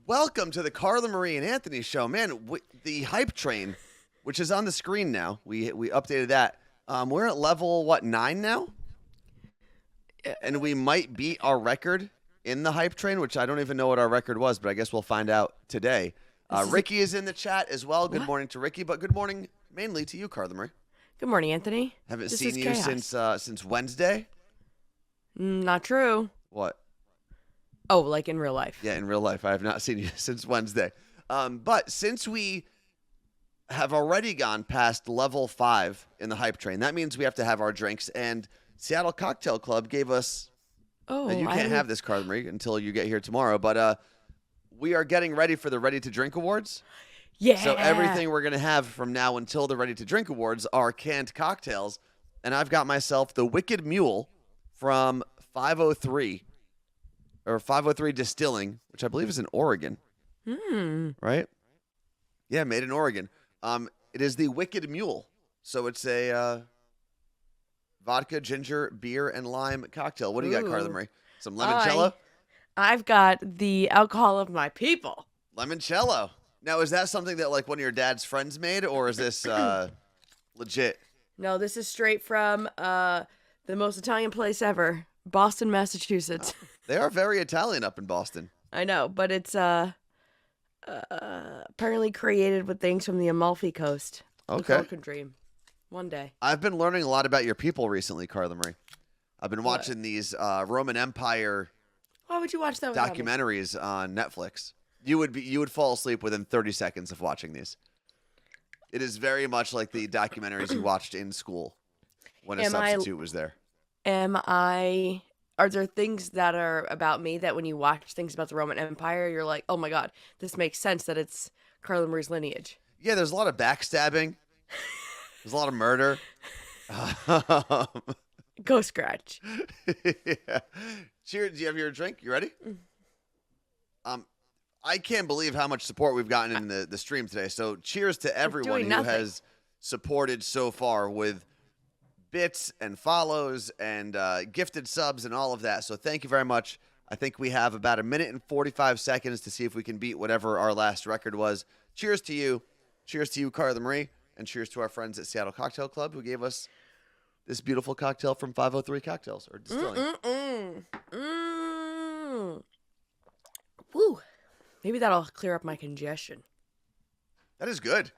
Welcome to the Carla Marie and Anthony show. Man, the hype train, which is on the screen now, we updated that. We're at level, 9 now? And we might beat our record in the hype train, which I don't even know what our record was, but I guess we'll find out today. Ricky is in the chat as well. Good morning to Ricky, but good morning mainly to you, Carla Marie. Good morning, Anthony. Haven't seen you since Wednesday. Not true. What? Oh, like in real life. Yeah, in real life. I have not seen you since Wednesday. But since we have already gone past level 5 in the hype train, that means we have to have our drinks. And Seattle Cocktail Club gave us... Oh, you can't have this, Carla Marie, until you get here tomorrow. But we are getting ready for the Ready to Drink Awards. Yeah. So everything we're going to have from now until the Ready to Drink Awards are canned cocktails. And I've got myself the Wicked Mule from 503 Distilling, which I believe is in Oregon. Right? Yeah, made in Oregon. It is the Wicked Mule. So it's a vodka, ginger, beer, and lime cocktail. What do you got, Carla Marie? Some limoncello? I've got the alcohol of my people. Limoncello. Now, is that something that like one of your dad's friends made, or is this legit? No, this is straight from the most Italian place ever, Boston, Massachusetts. They are very Italian up in Boston. I know, but it's apparently created with things from the Amalfi Coast. Okay. The Falcon Dream. One day. I've been learning a lot about your people recently, Carla Marie. I've been watching these Roman Empire Why would you watch that without me? documentaries on Netflix. You would fall asleep within 30 seconds of watching these. It is very much like the documentaries you watched in school when a substitute was there. Are there things that are about me that when you watch things about the Roman Empire, you're like, oh my God, this makes sense that it's Carla Marie's lineage? Yeah, there's a lot of backstabbing. There's a lot of murder. Go scratch. Yeah. Cheers. Do you have your drink? You ready? I can't believe how much support we've gotten in the stream today. So cheers to everyone who has supported so far with bits and follows and gifted subs and all of that. So thank you very much. I think we have about 1 minute and 45 seconds to see if we can beat whatever our last record was. Cheers to you. Cheers to you, Carla Marie. And cheers to our friends at Seattle Cocktail Club who gave us this beautiful cocktail from 503 Cocktails or Distilling. Woo. Maybe that'll clear up my congestion. That is good.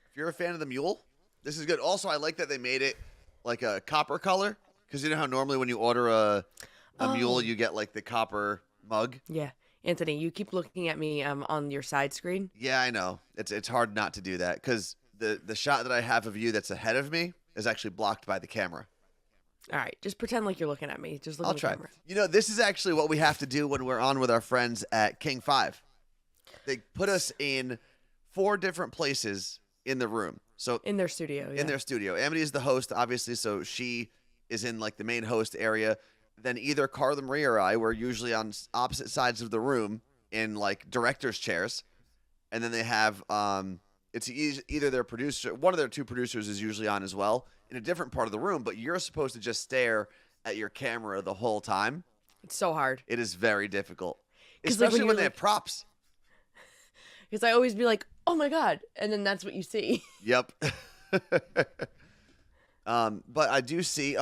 If you're a fan of the mule, this is good. Also, I like that they made it like a copper color because you know how normally when you order a mule, you get like the copper mug. Yeah. Anthony, you keep looking at me on your side screen. Yeah, I know. It's hard not to do that because the shot that I have of you that's ahead of me is actually blocked by the camera. All right, just pretend like you're looking at me. Just look at the camera. You know, this is actually what we have to do when we're on with our friends at King 5. They put us in 4 different places in the room. So in their studio, yeah. In their studio. Amity is the host, obviously, so she is in like the main host area. Then either Carla Marie or I were usually on opposite sides of the room in like director's chairs. And then they have it's either their producer, one of their 2 producers is usually on as well in a different part of the room, but you're supposed to just stare at your camera the whole time. It's so hard. It is very difficult, especially when they have props. Because I always be like, oh my God. And then that's what you see. Yep. But I do see,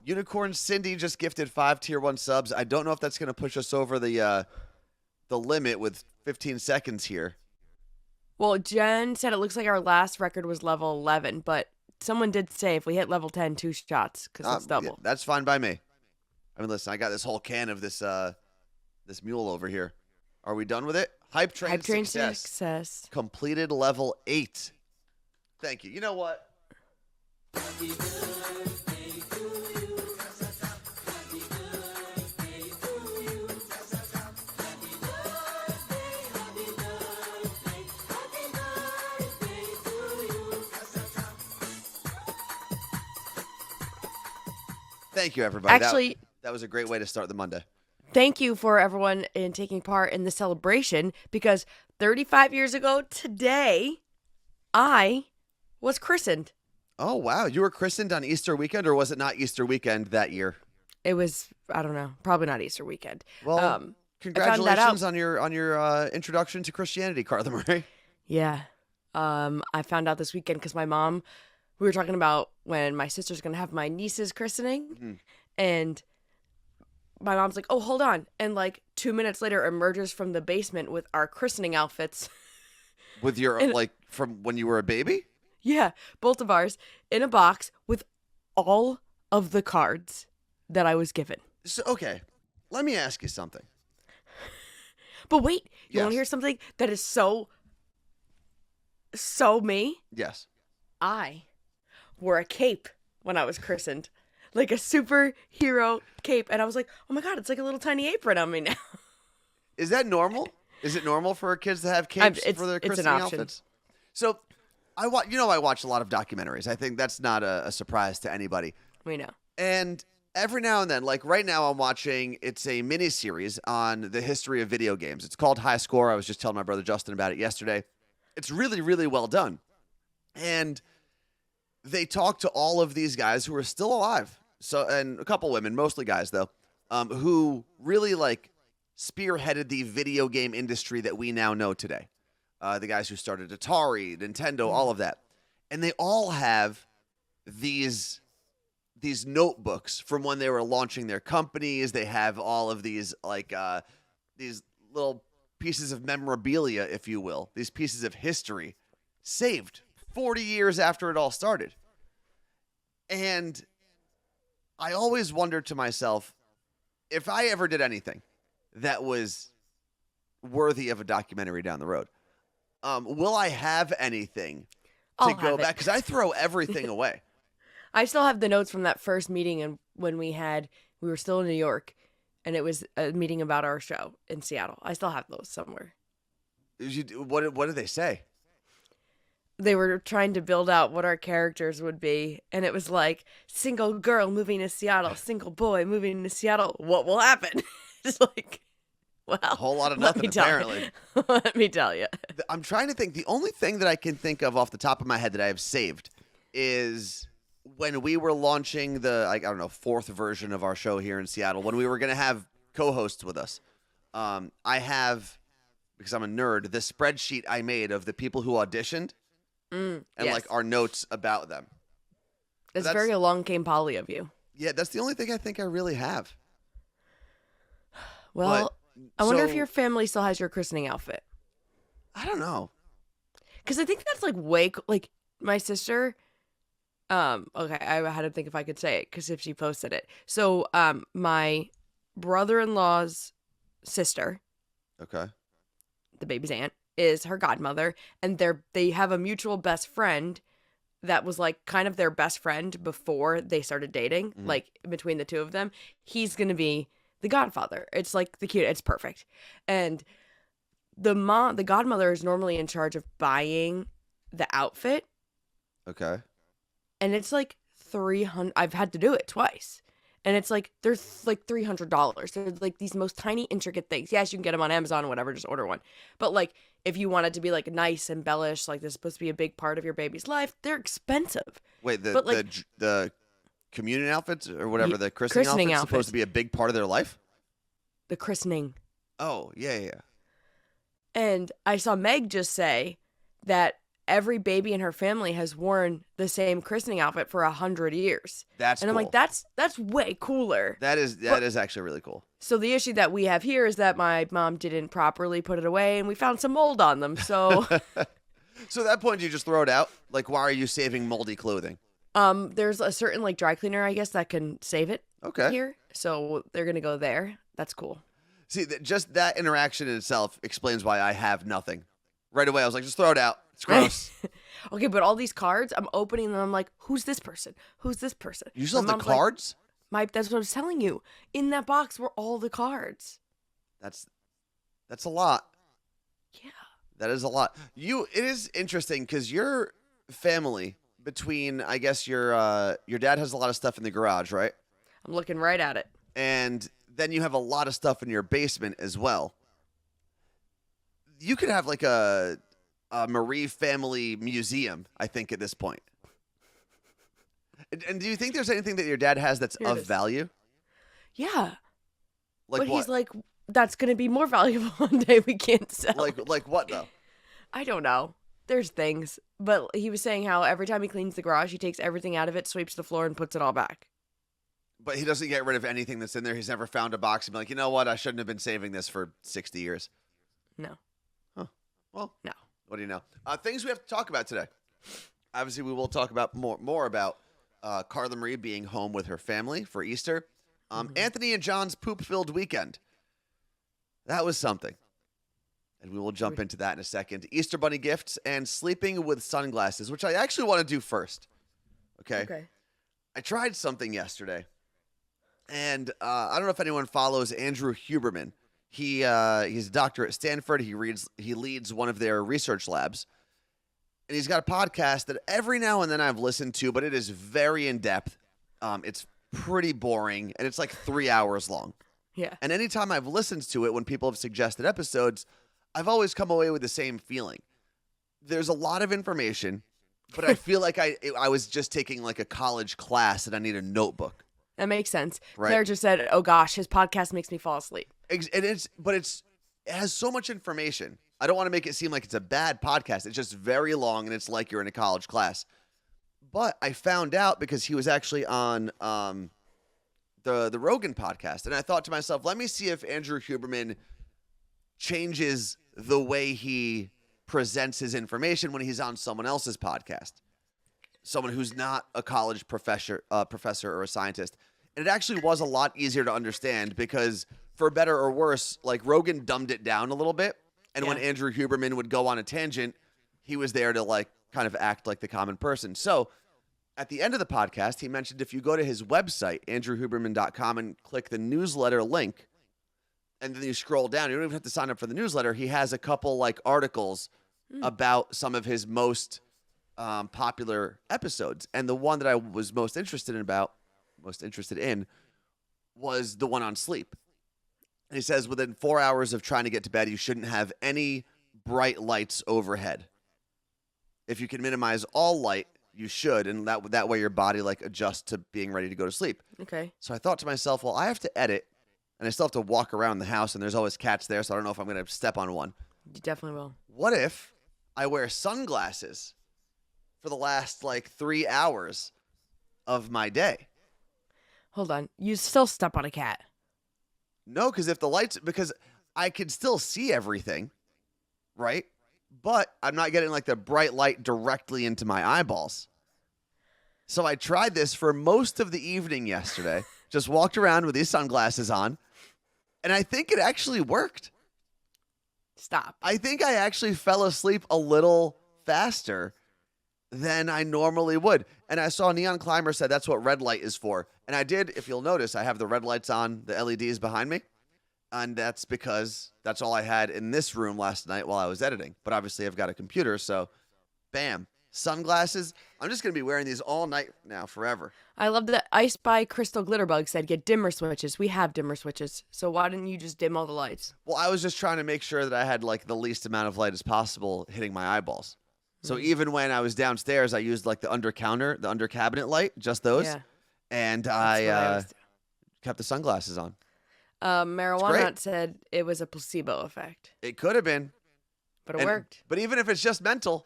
Unicorn Cindy just gifted 5 tier 1 subs. I don't know if that's going to push us over the limit with 15 seconds here. Well, Jen said it looks like our last record was level 11, but someone did say if we hit level 10, 2 shots, because it's double. Yeah, that's fine by me. I mean, listen, I got this whole can of this mule over here. Are we done with it? Hype Train success. Completed level 8. Thank you. You know what? Thank you, everybody. Actually, that was a great way to start the Monday. Thank you for everyone in taking part in the celebration because 35 years ago today, I was christened. Oh, wow. You were christened on Easter weekend, or was it not Easter weekend that year? It was, I don't know, probably not Easter weekend. Well, Congratulations on your introduction to Christianity, Carla Marie. Yeah. I found out this weekend because my mom, we were talking about when my sister's going to have my niece's christening. And my mom's like, oh, hold on. And like 2 minutes later emerges from the basement with our christening outfits. With your, from when you were a baby? Yeah. Both of ours in a box with all of the cards that I was given. So, okay. Let me ask you something. But wait, you Yes. want to hear something that is so me? Yes. I wore a cape when I was christened, like a superhero cape. And I was like, oh my God, it's like a little tiny apron on me now. Is that normal? Is it normal for kids to have capes for their christening outfits? So, I watch a lot of documentaries. I think that's not a surprise to anybody. We know. And every now and then, like right now I'm watching, it's a mini-series on the history of video games. It's called High Score. I was just telling my brother Justin about it yesterday. It's really, really well done. And they talk to all of these guys who are still alive. So, and a couple women, mostly guys though, who really like spearheaded the video game industry that we now know today. The guys who started Atari, Nintendo, all of that. And they all have these notebooks from when they were launching their companies. They have all of these these little pieces of memorabilia, if you will, these pieces of history saved 40 years after it all started. And I always wondered to myself, if I ever did anything that was worthy of a documentary down the road, will I have anything to go back? Because I throw everything away. I still have the notes from that first meeting, and when we were still in New York, and it was a meeting about our show in Seattle. I still have those somewhere. What did they say? They were trying to build out what our characters would be, and it was like, single girl moving to Seattle, single boy moving to Seattle. What will happen? It's like, well, a whole lot of nothing, apparently. Let me tell you. I'm trying to think. The only thing that I can think of off the top of my head that I have saved is when we were launching the, fourth version of our show here in Seattle, when we were going to have co-hosts with us. I have, because I'm a nerd, the spreadsheet I made of the people who auditioned and yes. our notes about them. It's very Along Came Polly of you. Yeah, that's the only thing I think I really have. Well, I wonder if your family still has your christening outfit. I don't know. Because I think that's my sister. Okay, I had to think if I could say it because if she posted it. So, my brother-in-law's sister, okay, the baby's aunt, is her godmother, and they have a mutual best friend that was like kind of their best friend before they started dating, like between the two of them. He's gonna be the godfather. It's like it's perfect. And the godmother is normally in charge of buying the outfit. Okay. And it's like $300. I've had to do it twice. And it's like, they're like $300. They're like these most tiny, intricate things. Yes, you can get them on Amazon or whatever, just order one. But like, if you want it to be like nice, embellished, like this is supposed to be a big part of your baby's life, they're expensive. Wait, the communion outfits or whatever, the christening outfits supposed to be a big part of their life? The christening. Oh, yeah. And I saw Meg just say that every baby in her family has worn the same christening outfit for 100 years. And I'm like, that's way cooler. That is actually really cool. So the issue that we have here is that my mom didn't properly put it away, and we found some mold on them. So, so at that point, you just throw it out. Like, why are you saving moldy clothing? There's a certain like dry cleaner, I guess, that can save it. Okay. Here, so they're gonna go there. That's cool. See, just that interaction in itself explains why I have nothing. Right away, I was like, just throw it out. It's gross. Okay, but all these cards, I'm opening them. I'm like, who's this person? Who's this person? You still have the cards? That's what I was telling you. In that box were all the cards. That's a lot. Yeah. That is a lot. It is interesting because your family, between, I guess your dad has a lot of stuff in the garage, right? I'm looking right at it. And then you have a lot of stuff in your basement as well. You could have like a Marie family museum, I think, at this point. And do you think there's anything that your dad has that's of value? Yeah. Like but what? he's like that's going to be more valuable one day. We can't sell. Like what though? I don't know. There's things, but he was saying how every time he cleans the garage, he takes everything out of it, sweeps the floor, and puts it all back. But he doesn't get rid of anything that's in there. He's never found a box and be like, you know what? I shouldn't have been saving this for 60 years. No. Huh. Well, no. What do you know? Things we have to talk about today. Obviously, we will talk about more about Carla Marie being home with her family for Easter. Anthony and John's poop-filled weekend. That was something. And we will jump into that in a second. Easter bunny gifts and sleeping with sunglasses, which I actually want to do first. Okay. I tried something yesterday. And I don't know if anyone follows Andrew Huberman. He's a doctor at Stanford. He leads one of their research labs. And he's got a podcast that every now and then I've listened to, but it is very in-depth. It's pretty boring, and it's like 3 hours long. Yeah. And anytime I've listened to it, when people have suggested episodes, I've always come away with the same feeling. There's a lot of information, but I feel like I was just taking like a college class and I need a notebook. That makes sense. Right? Claire just said, "Oh gosh, his podcast makes me fall asleep." It has so much information. I don't want to make it seem like it's a bad podcast. It's just very long and it's like you're in a college class. But I found out because he was actually on the Rogan podcast, and I thought to myself, let me see if Andrew Huberman changes the way he presents his information when he's on someone else's podcast, someone who's not a college professor or a scientist. And it actually was a lot easier to understand because, for better or worse, like Rogan dumbed it down a little bit. And when Andrew Huberman would go on a tangent, he was there to like kind of act like the common person. So at the end of the podcast, he mentioned if you go to his website, andrewhuberman.com, and click the newsletter link, and then you scroll down, you don't even have to sign up for the newsletter. He has a couple like articles about some of his most popular episodes. And the one that I was most interested in was the one on sleep. And he says within 4 hours of trying to get to bed, you shouldn't have any bright lights overhead. If you can minimize all light, you should, and that way your body like adjusts to being ready to go to sleep. Okay. So I thought to myself, well, I have to edit, and I still have to walk around the house, and there's always cats there, so I don't know if I'm going to step on one. You definitely will. What if I wear sunglasses for the last like 3 hours of my day? Hold on. You still step on a cat. No, because I can still see everything, right? But I'm not getting like the bright light directly into my eyeballs. So I tried this for most of the evening yesterday. Just walked around with these sunglasses on. And I think it actually worked. Stop. I think I actually fell asleep a little faster than I normally would. And I saw Neon Climber said that's what red light is for. And I did, if you'll notice, I have the red lights on, the LEDs behind me. And that's because that's all I had in this room last night while I was editing. But obviously I've got a computer, so bam. Sunglasses. I'm just going to be wearing these all night now, forever. I love that Ice by Crystal Glitterbug said get dimmer switches. We have dimmer switches. So why didn't you just dim all the lights? Well, I was just trying to make sure that I had like the least amount of light as possible hitting my eyeballs. So even when I was downstairs, I used like the under cabinet light, just those. Yeah. And I kept the sunglasses on. Marijuana said it was a placebo effect. It could have been. But it worked. But even if it's just mental,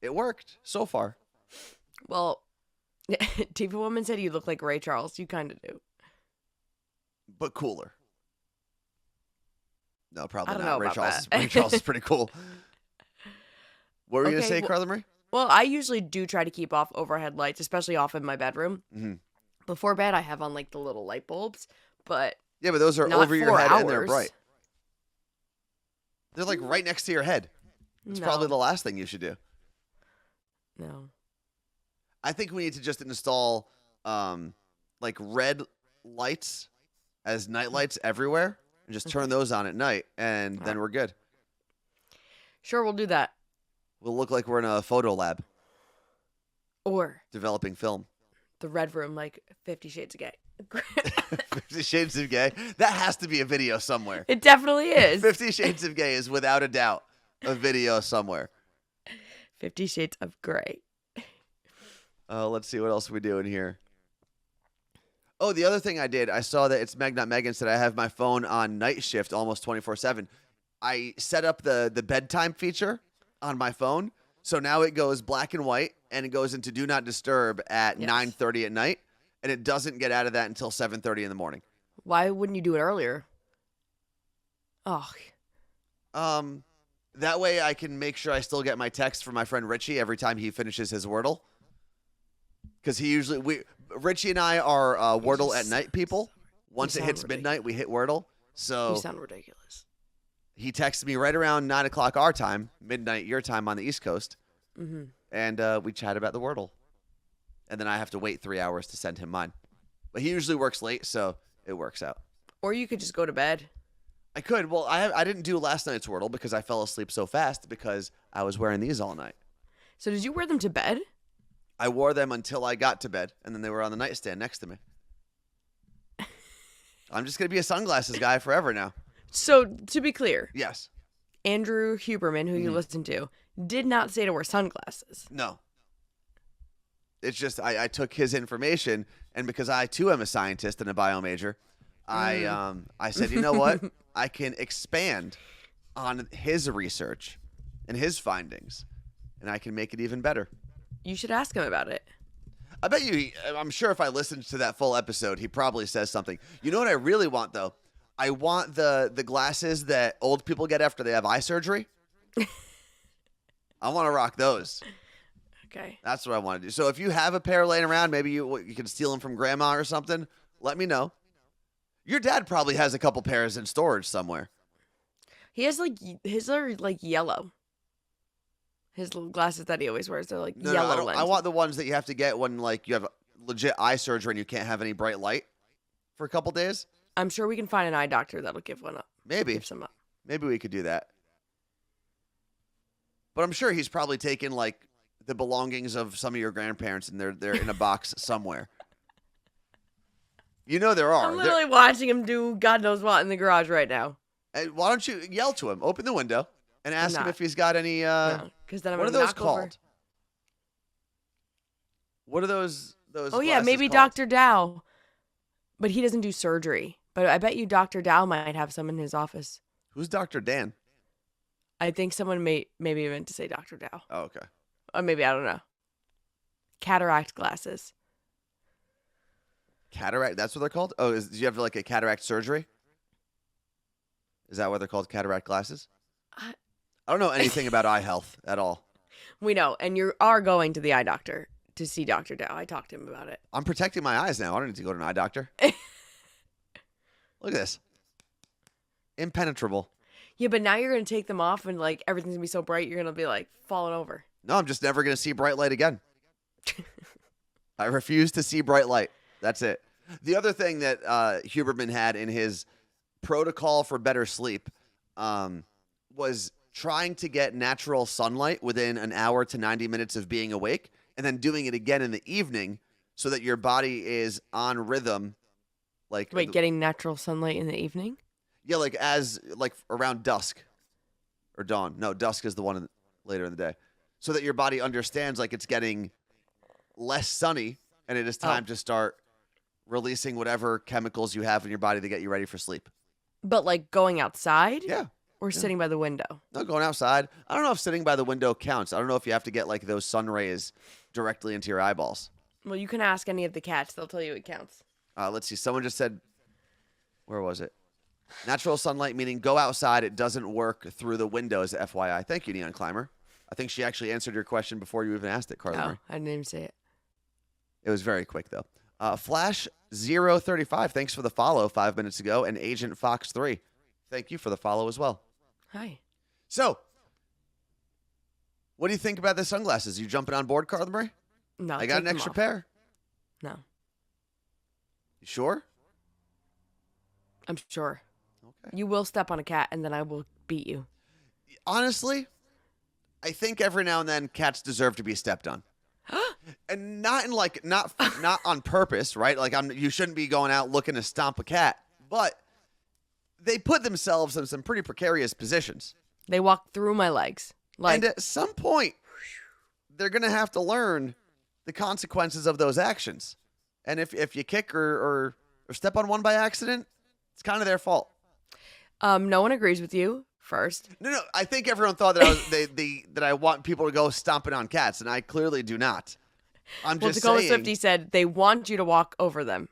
it worked so far. Well, TV Woman said you look like Ray Charles. You kind of do. But cooler. No, probably not. Know Ray Charles is pretty cool. What were you going to say, Carla Marie? Well, I usually do try to keep off overhead lights, especially off in my bedroom. Mm-hmm. Before bed, I have on like the little light bulbs, but yeah, but those are over your head and they're bright. They're like right next to your head. It's probably the last thing you should do. No. I think we need to just install like red lights as night lights everywhere and just turn those on at night, and then we're good. Sure, we'll do that. We'll look like we're in a photo lab. Or developing film. The Red Room, like 50 Shades of Gay. 50 Shades of Gay? That has to be a video somewhere. It definitely is. 50 Shades of Gay is without a doubt a video somewhere. 50 Shades of Grey. Let's see what else we're doing here. Oh, the other thing I did, I saw that it's Meg, not Megan, said I have my phone on night shift almost 24/7. I set up the bedtime feature on my phone, so now it goes black and white, and it goes into Do Not Disturb at 9:30 at night, and it doesn't get out of that until 7:30 in the morning. Why wouldn't you do it earlier? Oh. That way I can make sure I still get my text from my friend Richie every time he finishes his Wordle. Because Richie and I are Wordle at night people. Once it hits midnight, we hit Wordle. So you sound ridiculous. He texted me right around 9 o'clock our time, midnight your time on the East Coast. Mm-hmm. And we chat about the Wordle. And then I have to wait 3 hours to send him mine. But he usually works late, so it works out. Or you could just go to bed. I could. Well, I didn't do last night's Wordle because I fell asleep so fast because I was wearing these all night. So did you wear them to bed? I wore them until I got to bed, and then they were on the nightstand next to me. I'm just going to be a sunglasses guy forever now. So, to be clear. Yes. Andrew Huberman, who you listen to, did not say to wear sunglasses. No. It's just I took his information, and because I, too, am a scientist and a bio major, I said, you know what? I can expand on his research and his findings, and I can make it even better. You should ask him about it. I bet you, I'm sure if I listened to that full episode, he probably says something. You know what I really want, though? I want the glasses that old people get after they have eye surgery. I want to rock those. Okay. That's what I want to do. So if you have a pair laying around, maybe you can steal them from grandma or something, let me know. Your dad probably has a couple pairs in storage somewhere. He has his are like yellow. His little glasses that he always wears, they're like yellow lenses. I want the ones that you have to get when like you have legit eye surgery and you can't have any bright light for a couple days. I'm sure we can find an eye doctor that'll give one up. Maybe. Give some up. Maybe we could do that. But I'm sure he's probably taken like the belongings of some of your grandparents and they're in a box somewhere. You know there are. I'm literally watching him do God knows what in the garage right now. And why don't you yell to him? Open the window and ask him if he's got any. No, because then I'm what are gonna those called? over. What are those? Oh yeah, maybe called? Dr. Dow, but he doesn't do surgery. But I bet you Dr. Dow might have some in his office. Who's Dr. Dan? I think someone maybe meant to say Dr. Dow. Oh, okay. Or maybe, I don't know. Cataract glasses. Cataract? That's what they're called? Oh, do you have like a cataract surgery? Is that what they're called? Cataract glasses? I don't know anything about eye health at all. We know. And you are going to the eye doctor to see Dr. Dow. I talked to him about it. I'm protecting my eyes now. I don't need to go to an eye doctor. Look at this. Impenetrable. Yeah, but now you're going to take them off and like everything's going to be so bright, you're going to be like falling over. No, I'm just never going to see bright light again. I refuse to see bright light. That's it. The other thing that Huberman had in his protocol for better sleep was trying to get natural sunlight within an hour to 90 minutes of being awake and then doing it again in the evening so that your body is on rhythm. Wait, getting natural sunlight in the evening? Yeah, like around dusk or dawn. No, dusk is the one later in the day. So that your body understands like it's getting less sunny and it is time to start releasing whatever chemicals you have in your body to get you ready for sleep. But like going outside? Yeah. Or sitting by the window? No, going outside. I don't know if sitting by the window counts. I don't know if you have to get like those sun rays directly into your eyeballs. Well, you can ask any of the cats. They'll tell you it counts. Let's see. Someone just said, where was it? Natural sunlight, meaning go outside. It doesn't work through the windows, FYI. Thank you, Neon Climber. I think she actually answered your question before you even asked it, Carly. Oh, I didn't even say it. It was very quick, though. Flash035, thanks for the follow 5 minutes ago. And Agent Fox 3, thank you for the follow as well. Hi. So, what do you think about the sunglasses? You jumping on board, Carly Marie? No, I got an extra pair. No. You sure? I'm sure. Okay. You will step on a cat, and then I will beat you. Honestly, I think every now and then cats deserve to be stepped on. And not in like not on purpose, right? Like you shouldn't be going out looking to stomp a cat, but they put themselves in some pretty precarious positions. They walk through my legs. And at some point, they're going to have to learn the consequences of those actions. And if you kick or step on one by accident, it's kind of their fault. No one agrees with you. First, no. I think everyone thought that that I want people to go stomping on cats, and I clearly do not. I'm just Tacoma saying. Swifty said they want you to walk over them.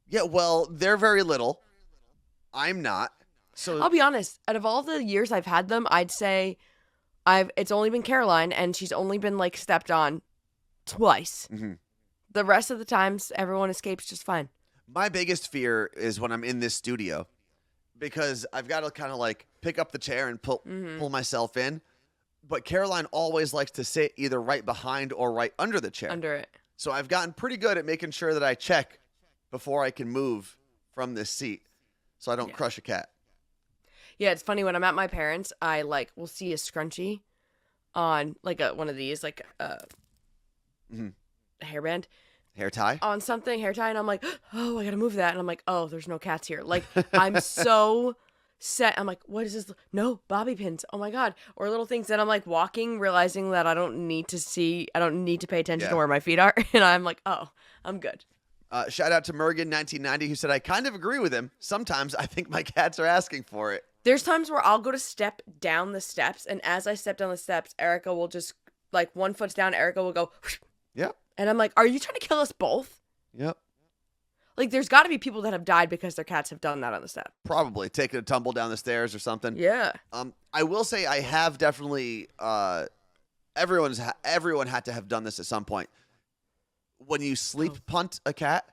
Yeah, well, they're very little. I'm not. So I'll be honest. Out of all the years I've had them, I'd say it's only been Caroline, and she's only been like stepped on twice. Mm-hmm. The rest of the times, everyone escapes just fine. My biggest fear is when I'm in this studio, because I've got to kind of like pick up the chair and pull myself in. But Caroline always likes to sit either right behind or right under the chair. Under it. So I've gotten pretty good at making sure that I check before I can move from this seat so I don't crush a cat. Yeah, it's funny when I'm at my parents', I will see a scrunchie on one of these, like a hairband. Hair tie? On something, hair tie, and I'm like, oh, I gotta move that. And I'm like, oh, there's no cats here. Like, I'm so set. I'm like, what is this? No, bobby pins. Oh my God. Or little things that I'm like walking, realizing that I don't need to pay attention to where my feet are. And I'm like, oh, I'm good. Shout out to Mergen1990 who said, I kind of agree with him. Sometimes I think my cats are asking for it. There's times where I'll go to step down the steps, and as I step down the steps, Erica will just, one foot's down, Erica will go, yep. And I'm like, are you trying to kill us both? Yep. There's got to be people that have died because their cats have done that on the step. Probably taking a tumble down the stairs or something. Yeah. I will say I have definitely, everyone had to have done this at some point. When you sleep punt a cat.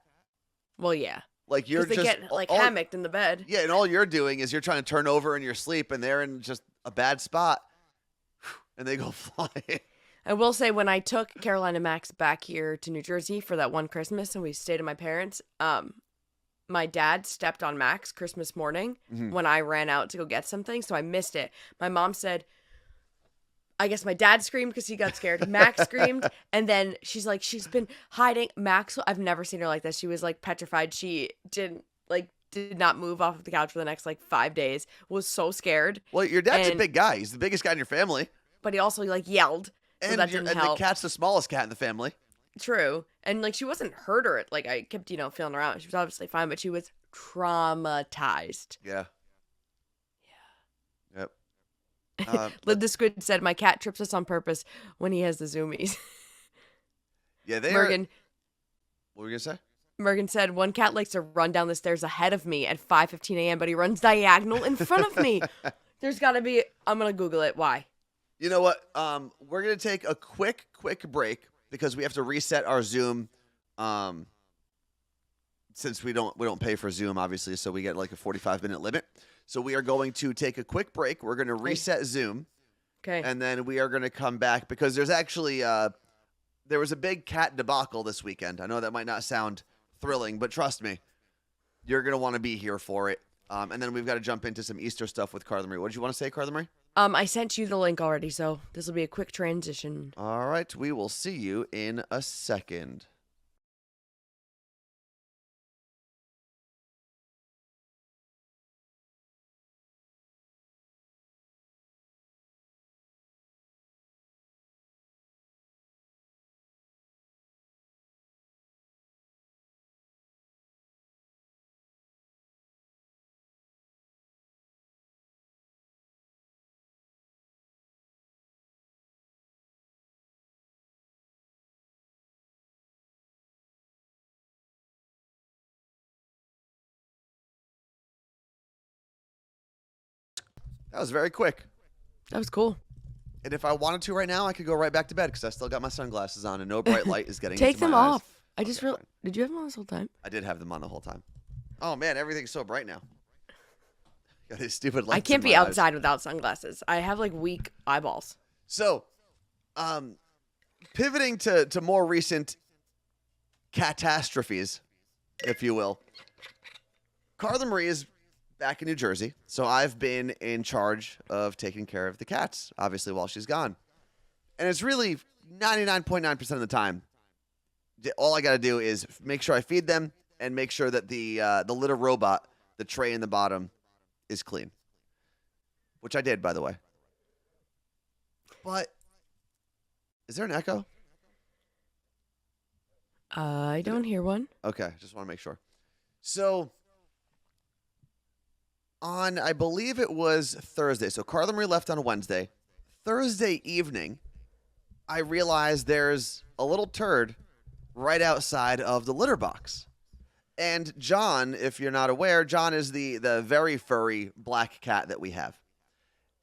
Well, yeah. You're they just get hammocked in the bed. Yeah, and all you're doing is you're trying to turn over in your sleep, and they're in just a bad spot, and they go flying. I will say, when I took Caroline and Max back here to New Jersey for that one Christmas, and we stayed at my parents', my dad stepped on Max Christmas morning when I ran out to go get something, so I missed it. My mom said, I guess my dad screamed because he got scared. Max screamed, and then she's like, she's been hiding. Max, I've never seen her like this. She was petrified. She did not move off of the couch for the next 5 days. Was so scared. Well, your dad's a big guy. He's the biggest guy in your family. But he also yelled. So and that didn't help. The cat's the smallest cat in the family. True. And she wasn't hurt or it. I kept, feeling her out. She was obviously fine, but she was traumatized. Yeah. Yep. Lid the Squid said, my cat trips us on purpose when he has the zoomies. Yeah, they Mergen. What were you going to say? Mergen said, one cat likes to run down the stairs ahead of me at 5:15 a.m., but he runs diagonal in front of me. There's got to be, I'm going to Google it. Why? You know what? We're going to take a quick break because we have to reset our Zoom. Since we don't pay for Zoom, obviously, so we get a 45-minute limit. So we are going to take a quick break. We're going to reset Zoom. Okay. And then we are going to come back because there's actually there was a big cat debacle this weekend. I know that might not sound thrilling, but trust me, you're going to want to be here for it. And then we've got to jump into some Easter stuff with Carla Marie. What did you want to say, Carla Marie? I sent you the link already, so this will be a quick transition. All right. We will see you in a second. That was very quick. That was cool. And if I wanted to right now, I could go right back to bed because I still got my sunglasses on and no bright light is getting Take into them my off. eyes. I just realized. Did you have them on this whole time? I did have them on the whole time. Oh, man, everything's so bright now. Got these stupid lights I can't in be my outside eyes. without sunglasses. I have weak eyeballs. So, pivoting to more recent catastrophes, if you will. Carla Marie is back in New Jersey, so I've been in charge of taking care of the cats, obviously, while she's gone. And it's really 99.9% of the time, all I got to do is make sure I feed them and make sure that the litter robot, the tray in the bottom, is clean. Which I did, by the way. But is there an echo? I don't hear one. Okay, just want to make sure. So, I believe it was Thursday. So Carla Marie left on Wednesday. Thursday evening, I realized there's a little turd right outside of the litter box. And John, if you're not aware, John is the very furry black cat that we have.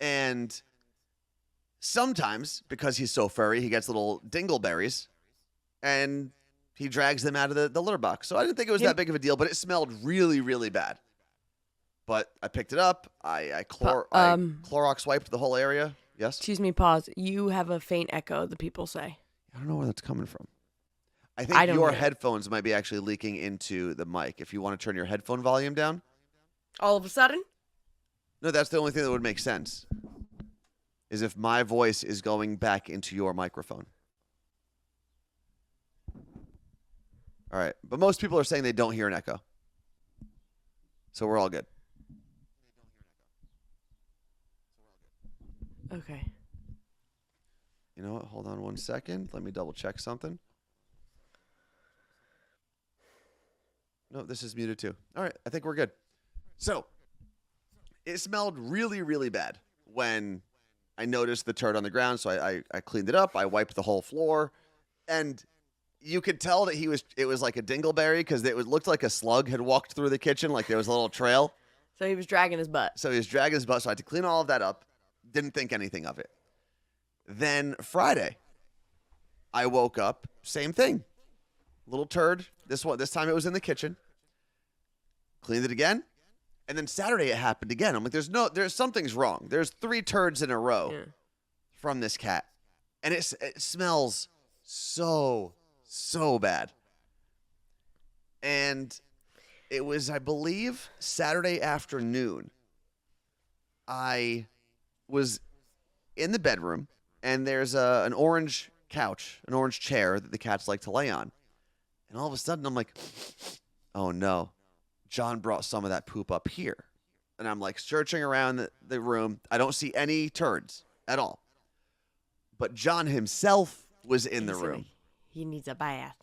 And sometimes, because he's so furry, he gets little dingleberries, and he drags them out of the litter box. So I didn't think it was that big of a deal, but it smelled really, really bad. But I picked it up. I Clorox wiped the whole area. Yes? Excuse me, pause. You have a faint echo, the people say. I don't know where that's coming from. I think your headphones might be actually leaking into the mic. If you want to turn your headphone volume down. All of a sudden? No, that's the only thing that would make sense. Is if my voice is going back into your microphone. All right. But most people are saying they don't hear an echo. So we're all good. Okay. You know what? Hold on one second. Let me double check something. No, this is muted too. All right. I think we're good. So it smelled really, really bad when I noticed the turd on the ground. So I cleaned it up. I wiped the whole floor. And you could tell that it was like a dingleberry because it looked like a slug had walked through the kitchen. Like there was a little trail. So he was dragging his butt. So I had to clean all of that up. Didn't think anything of it. Then Friday, I woke up, same thing. Little turd. This time it was in the kitchen. Cleaned it again. And then Saturday it happened again. I'm like, there's something's wrong. There's 3 turds in a row from this cat. And it smells so bad. And it was, I believe, Saturday afternoon. I was in the bedroom, and there's an orange couch, an orange chair that the cats like to lay on. And all of a sudden, I'm like, oh, no. John brought some of that poop up here. And I'm like searching around the room. I don't see any turds at all. But John himself was in the room. He needs a bath.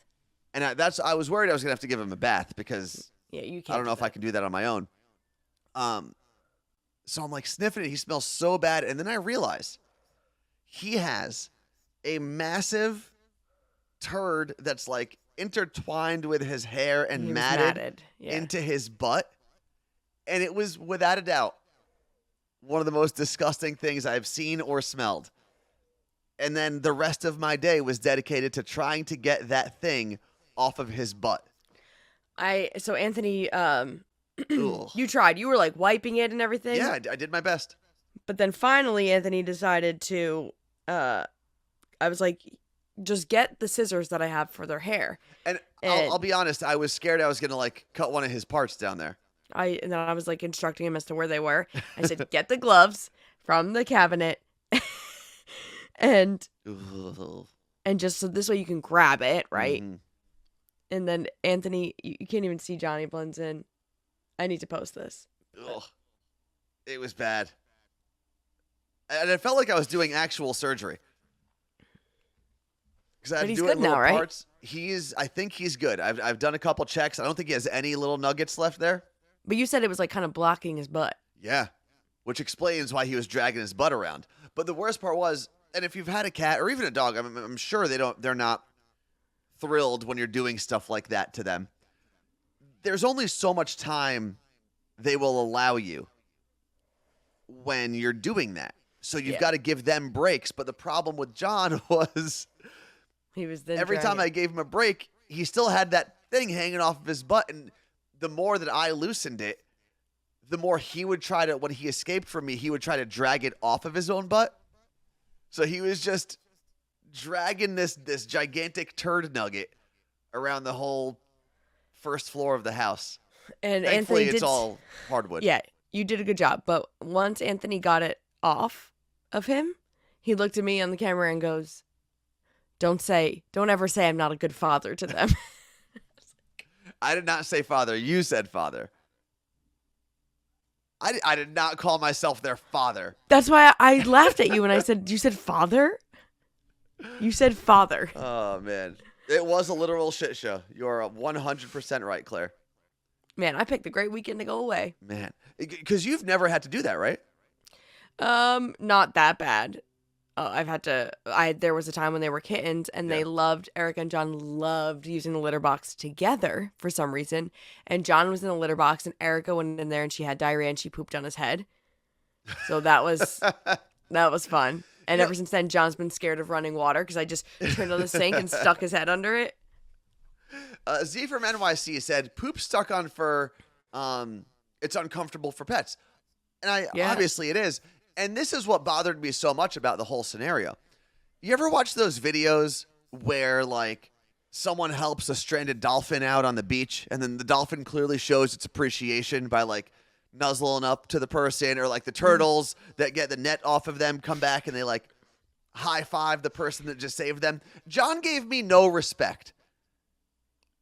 And I was worried I was going to have to give him a bath because you can't I don't know if I can do that on my own. So I'm like sniffing it. He smells so bad. And then I realized he has a massive turd that's like intertwined with his hair and matted into his butt. And it was, without a doubt, one of the most disgusting things I've seen or smelled. And then the rest of my day was dedicated to trying to get that thing off of his butt. So Anthony, you tried. You were like wiping it and everything. Yeah, I did my best. But then finally, Anthony decided to, I was like, just get the scissors that I have for their hair. And I'll be honest, I was scared I was going to like cut one of his parts down there. And then I was like instructing him as to where they were. I said, get the gloves from the cabinet and just so this way you can grab it, right? Mm-hmm. And then Anthony, you can't even see Johnny blends in. I need to post this. Ugh. It was bad. And it felt like I was doing actual surgery. But he's good now, right? Parts. I think he's good. I've done a couple checks. I don't think he has any little nuggets left there. But you said it was like kind of blocking his butt. Yeah, which explains why he was dragging his butt around. But the worst part was, and if you've had a cat or even a dog, I'm sure they're not thrilled when you're doing stuff like that to them. There's only so much time they will allow you when you're doing that. So you've got to give them breaks. But the problem with John was every time I gave him a break, he still had that thing hanging off of his butt. And the more that I loosened it, the more he would try to, when he escaped from me, he would try to drag it off of his own butt. So he was just dragging this gigantic turd nugget around the whole first floor of the house. And thankfully, Anthony it's all hardwood. Yeah, you did a good job. But once Anthony got it off of him, he looked at me on the camera and goes, don't ever say I'm not a good father to them. I did not say father. You said father. I did not call myself their father. That's why I laughed at you when I said, you said father? You said father. Oh, man. It was a literal shit show. You're 100% right, Claire. Man, I picked a great weekend to go away. Man, because you've never had to do that, right? Not that bad. I've had to. There was a time when they were kittens, and Erica and John loved using the litter box together for some reason. And John was in the litter box, and Erica went in there, and she had diarrhea, and she pooped on his head. So that was fun. And ever since then, John's been scared of running water because I just turned on the sink and stuck his head under it. Z from NYC said, "Poop stuck on fur. It's uncomfortable for pets," and obviously it is. And this is what bothered me so much about the whole scenario. You ever watch those videos where, like, someone helps a stranded dolphin out on the beach, and then the dolphin clearly shows its appreciation by, like, nuzzling up to the person, or, like, the turtles that get the net off of them come back and they, like, high-five the person that just saved them? John gave me no respect.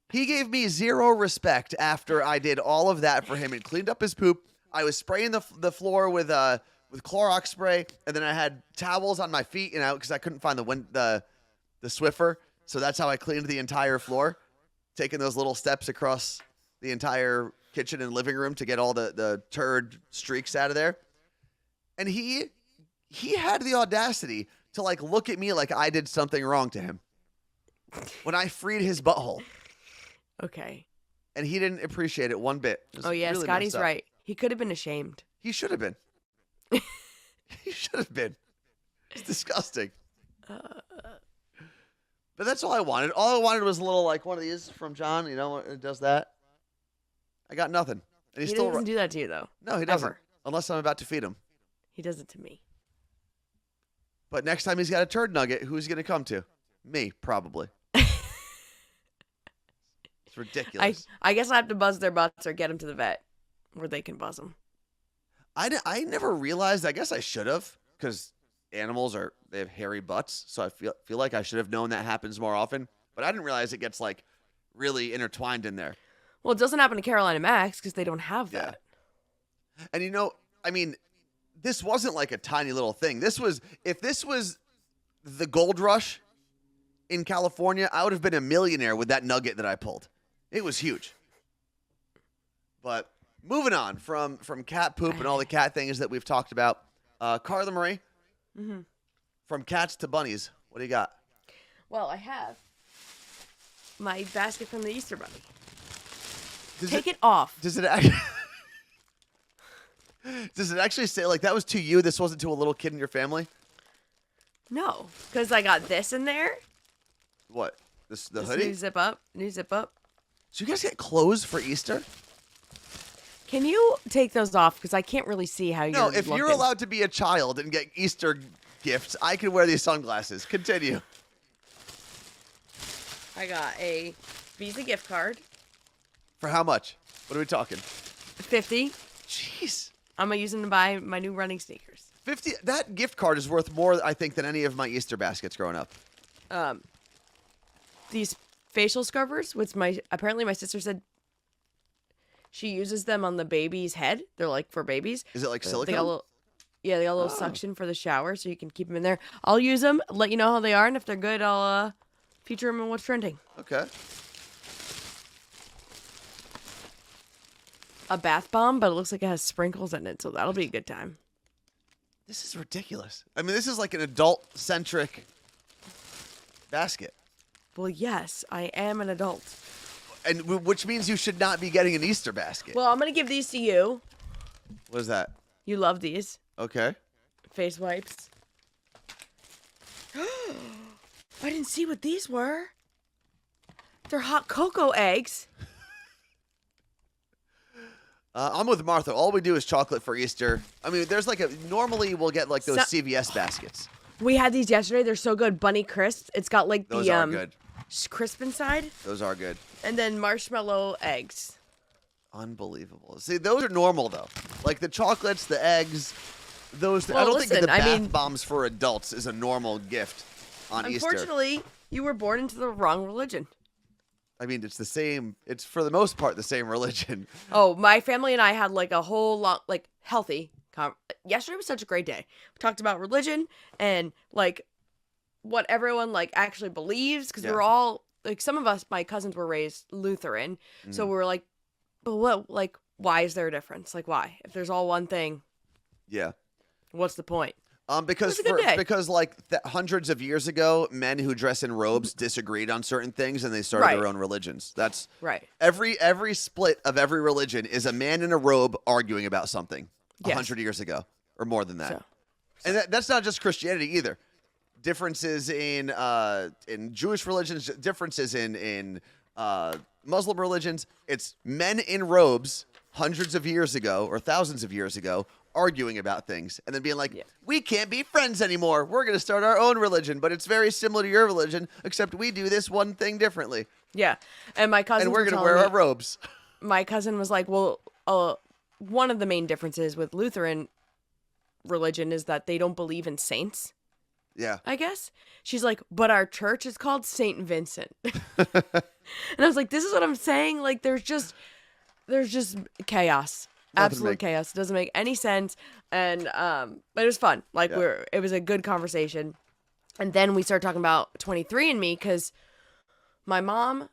He gave me zero respect after I did all of that for him and cleaned up his poop. I was spraying the floor with Clorox spray, and then I had towels on my feet, because I couldn't find the Swiffer. So that's how I cleaned the entire floor, taking those little steps across the entire kitchen and living room to get all the turd streaks out of there. And he had the audacity to, like, look at me like I did something wrong to him when I freed his butthole. Okay. And he didn't appreciate it one bit. Oh, yeah, really Scotty's right. He could have been ashamed. He should have been. He should have been. It's disgusting. But that's all I wanted. All I wanted was a little, like, one of these from John. It does that. I got nothing. And he doesn't do that to you, though. No, he doesn't. Ever. Unless I'm about to feed him. He does it to me. But next time he's got a turd nugget, who's he going to come to? Me, probably. It's ridiculous. I guess I have to buzz their butts or get them to the vet where they can buzz them. I never realized. I guess I should have, because animals they have hairy butts, so I feel like I should have known that happens more often. But I didn't realize it gets, like, really intertwined in there. Well, it doesn't happen to Caroline and Max because they don't have that. And I mean, this wasn't like a tiny little thing. If this was the gold rush in California, I would have been a millionaire with that nugget that I pulled. It was huge. But moving on from cat poop and all the cat things that we've talked about, Carla Marie, from cats to bunnies, what do you got? Well, I have my basket from the Easter Bunny. Take it off. Does it actually say, like, that was to you, this wasn't to a little kid in your family? No, because I got this in there. What? The hoodie? New zip up. So you guys get clothes for Easter? Can you take those off? Because I can't really see how you're No, if you're allowed to be a child and get Easter gifts, I can wear these sunglasses. Continue. I got a Visa gift card. For how much? What are we talking? $50. Jeez. I'm going to use them to buy my new running sneakers. $50. That gift card is worth more, I think, than any of my Easter baskets growing up. These facial scrubbers, which apparently my sister said she uses them on the baby's head. They're like for babies. Is it like silicone? They got a little suction for the shower, so you can keep them in there. I'll use them, let you know how they are, and if they're good, I'll feature them in What's Trending. Okay. A bath bomb, but it looks like it has sprinkles in it, so that'll be a good time. This is ridiculous. I mean, this is like an adult-centric basket. Well, yes, I am an adult. And which means you should not be getting an Easter basket. Well, I'm going to give these to you. What is that? You love these. Okay. Face wipes. I didn't see what these were. They're hot cocoa eggs. I'm with Martha. All we do is chocolate for Easter. I mean, there's normally we'll get like those CVS baskets. We had these yesterday. They're so good. Bunny crisp. It's got like those are good. Crisp inside. Those are good. And then marshmallow eggs. Unbelievable. See, those are normal though. Like the chocolates, the eggs, those. Well, I don't think the bath bombs for adults is a normal gift on Easter. Unfortunately, you were born into the wrong religion. I mean, it's the same. It's for the most part the same religion. Oh, my family and I had like a whole lot, like healthy. Yesterday was such a great day. We talked about religion and like what everyone like actually believes because we're all like some of us, my cousins were raised Lutheran, so we're like, but what, like, why is there a difference? Like, why? If there's all one thing, Yeah. what's the point? Because like hundreds of years ago, men who dress in robes disagreed on certain things, and they started their own religions. That's right. Every split of every religion is a man in a robe arguing about something 100 years ago or more than that. And that's not just Christianity either. Differences in Jewish religions, differences in Muslim religions. It's men in robes hundreds of years ago or thousands of years ago arguing about things and then being like, we can't be friends anymore. We're going to start our own religion, but it's very similar to your religion, except we do this one thing differently. Yeah. And my cousin, and we're going to wear our robes. My cousin was like, well, one of the main differences with Lutheran religion is that they don't believe in saints. Yeah. I guess. She's like, but our church is called St. Vincent. And I was like, this is what I'm saying. Like, there's just chaos. Absolute chaos. It doesn't make any sense. And but it was fun. Like it was a good conversation. And then we started talking about 23andMe because my mom,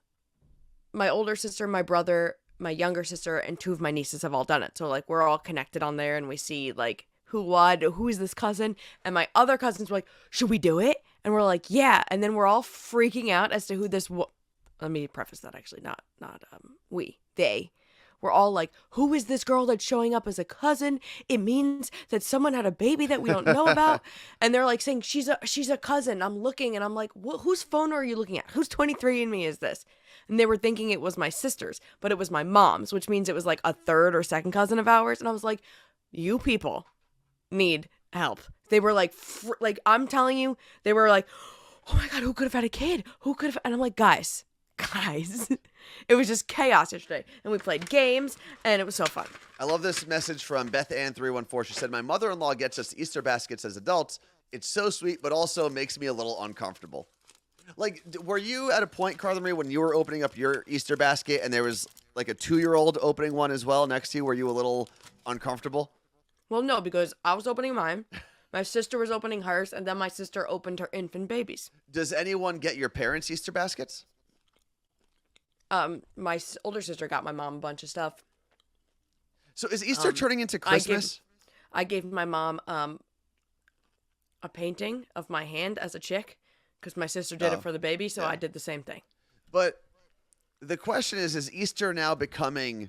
my older sister, my brother, my younger sister, and 2 of my nieces have all done it. So like we're all connected on there and we see like who is this cousin? And my other cousins were like, should we do it? And we're like, yeah. And then we're all freaking out as to who this let me preface that actually, not they. We're all like, who is this girl that's showing up as a cousin? It means that someone had a baby that we don't know about. And they're like saying, she's a cousin. I'm looking and I'm like, whose phone are you looking at? Whose 23andMe is this? And they were thinking it was my sister's, but it was my mom's, which means it was like a third or second cousin of ours. And I was like, you people need help. They were like, I'm telling you, they were like, oh my God, who could have had a kid? Who could have? And I'm like, guys, it was just chaos yesterday. And we played games, and it was so fun. I love this message from Beth Ann 314. She said, my mother-in-law gets us Easter baskets as adults. It's so sweet, but also makes me a little uncomfortable. Like, were you at a point, Carla Marie, when you were opening up your Easter basket, and there was like a 2-year-old opening one as well next to you? Were you a little uncomfortable? Well, no, because I was opening mine. My sister was opening hers, and then my sister opened her infant babies. Does anyone get your parents' Easter baskets? My older sister got my mom a bunch of stuff. So is Easter turning into Christmas? I gave my mom a painting of my hand as a chick because my sister did it for the baby, so I did the same thing. But the question is Easter now becoming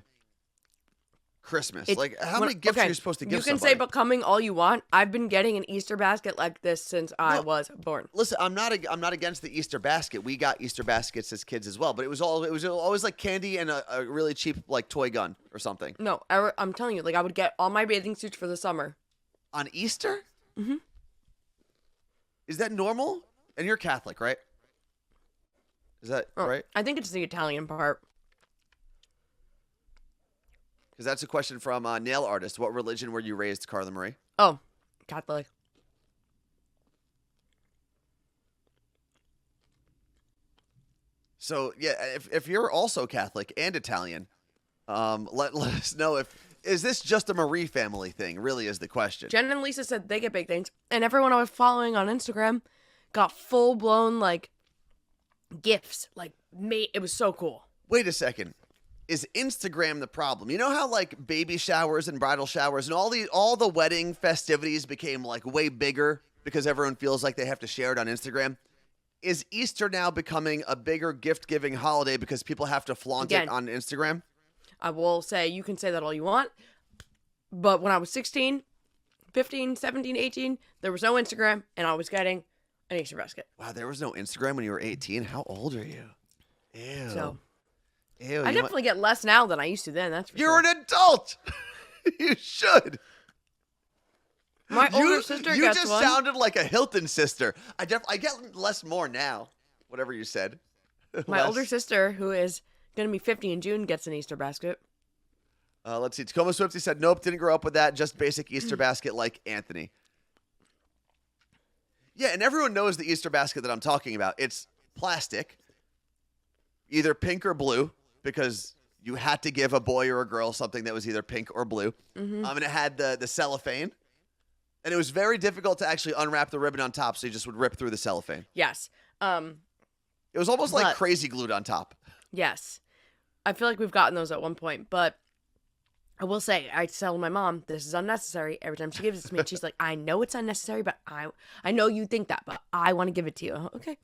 Christmas? How many gifts are you supposed to give somebody? You can say becoming all you want. I've been getting an Easter basket like this since I was born. Listen, I'm not against the Easter basket. We got Easter baskets as kids as well, but it was always like candy and a really cheap like toy gun or something. No, I'm telling you, like I would get all my bathing suits for the summer. On Easter? Mm-hmm. Is that normal? And you're Catholic, right? Is that right? I think it's the Italian part. Because that's a question from Nail Artist. What religion were you raised, Carla Marie? Oh, Catholic. So, yeah, if you're also Catholic and Italian, let us know is this just a Marie family thing, really is the question. Jen and Lisa said they get big things. And everyone I was following on Instagram got full-blown, like, gifts. Like, it was so cool. Wait a second. Is Instagram the problem? You know how like baby showers and bridal showers and all the wedding festivities became like way bigger because everyone feels like they have to share it on Instagram? Is Easter now becoming a bigger gift-giving holiday because people have to flaunt it on Instagram? I will say you can say that all you want, but when I was 16, 15, 17, 18, there was no Instagram and I was getting an Easter basket. Wow, there was no Instagram when you were 18? How old are you? Ew. Ew, I definitely get less now than I used to then. That's for You're an adult. You should. My older sister gets one. You just sounded like a Hilton sister. I get less more now. Whatever you said. My older sister, who is going to be 50 in June, gets an Easter basket. Let's see. Tacoma Swifty said, nope, didn't grow up with that. Just basic Easter basket like Anthony. Yeah, and everyone knows the Easter basket that I'm talking about. It's plastic, either pink or blue, because you had to give a boy or a girl something that was either pink or blue. Mm-hmm. And it had the cellophane. And it was very difficult to actually unwrap the ribbon on top, so you just would rip through the cellophane. Yes. It was almost like crazy glued on top. Yes. I feel like we've gotten those at one point, but I will say, I tell my mom, this is unnecessary every time she gives it to me. And she's like, I know it's unnecessary, but I know you think that, but I want to give it to you. Okay.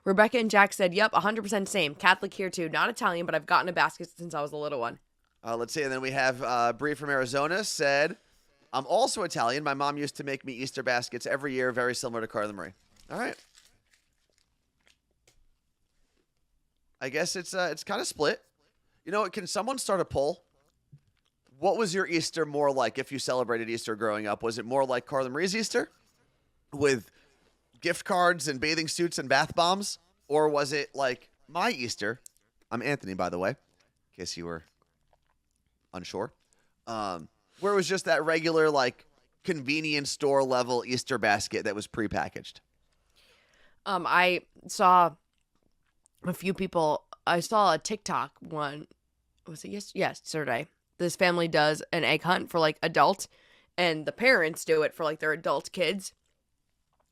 Rebecca and Jack said, yep, 100% same. Catholic here too. Not Italian, but I've gotten a basket since I was a little one. Let's see. And then we have Bree from Arizona said, I'm also Italian. My mom used to make me Easter baskets every year, very similar to Carla Marie. All right. I guess it's kind of split. You know what? Can someone start a poll? What was your Easter more like if you celebrated Easter growing up? Was it more like Carla Marie's Easter with gift cards and bathing suits and bath bombs? Or was it like my Easter? I'm Anthony, by the way, in case you were unsure. Where it was just that regular, like, convenience store level Easter basket that was prepackaged. I saw a few people. I saw a TikTok one. Was it yesterday? This family does an egg hunt for like adult, and the parents do it for like their adult kids,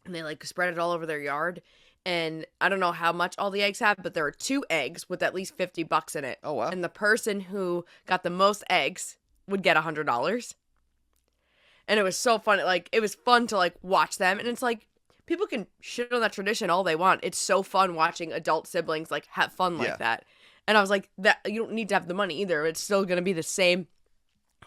and they like spread it all over their yard. And I don't know how much all the eggs have, but there are 2 eggs with at least $50 in it. Oh wow! And the person who got the most eggs would get $100. And it was so fun. Like, it was fun to like watch them, and it's like people can shit on that tradition all they want. It's so fun watching adult siblings like have fun like that. And I was like, that you don't need to have the money either. It's still going to be the same